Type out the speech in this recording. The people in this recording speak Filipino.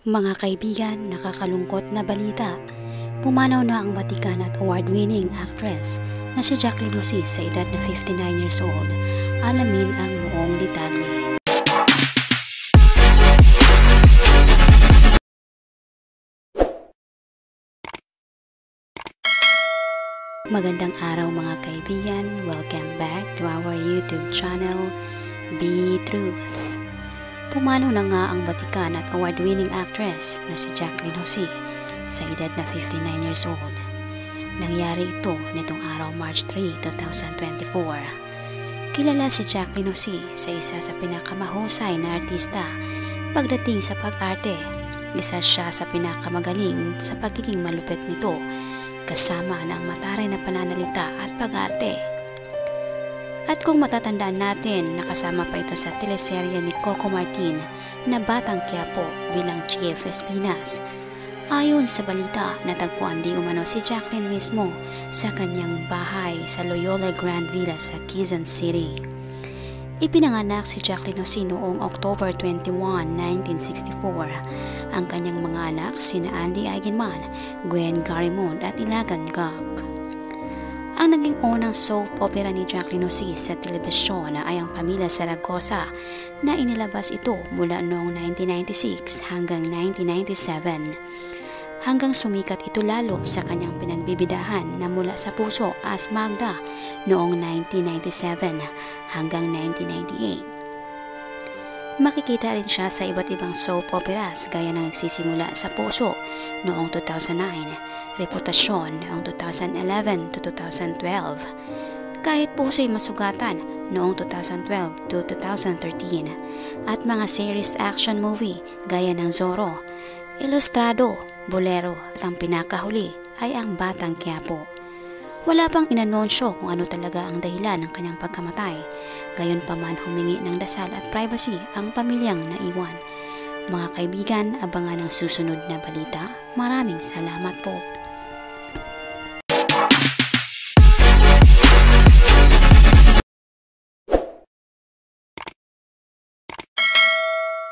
Mga kaibigan, nakakalungkot na balita. Pumanaw na ang Batikan at award-winning actress na si Jacqueline Lucy sa edad na 59 years old. Alamin ang buong detalye. Magandang araw mga kaibigan. Welcome back to our YouTube channel, Be Truth. Pumanaw na nga ang Batikan at award-winning actress na si Jacqueline Lucy sa edad na 59 years old. Nangyari ito nitong araw March 3, 2024. Kilala si Jacqueline Lucy sa isa sa pinakamahusay na artista pagdating sa pag-arte. Isa siya sa pinakamagaling sa pagiging malupit nito kasama ng mataray na pananalita at pag-arte. At kung matatandaan natin, nakasama pa ito sa teleserye ni Coco Martin na Batang Quiapo bilang Chief Espinas. Ayon sa balita, natagpuan di umano si Jacqueline mismo sa kanyang bahay sa Loyola Grand Villa sa Quezon City. Ipinanganak si Jacqueline Lucy noong October 21, 1964. Ang kanyang mga anak sina Andy Eigenman, Gwen Garimond at Ilagan Gag. Ang naging unang soap opera ni Jacqueline Lucy sa telebisyon ay ang Pamilya Zaragoza na inilabas ito mula noong 1996 hanggang 1997. Hanggang sumikat ito lalo sa kanyang pinagbibidahan na Mula sa Puso as Magda noong 1997 hanggang 1998. Makikita rin siya sa iba't ibang soap operas gaya ng Nagsisimula sa Puso noong 2009, Reputasyon noong 2011 to 2012, Kahit Puso'y Masugatan noong 2012 to 2013, at mga series action movie gaya ng Zorro, Ilustrado, Bolero at ang pinakahuli ay ang Batang Quiapo. Wala pang inanunsyo kung ano talaga ang dahilan ng kanyang pagkamatay. Gayunpaman humingi ng dasal at privacy ang pamilyang naiwan. Mga kaibigan, abangan ang susunod na balita. Maraming salamat po.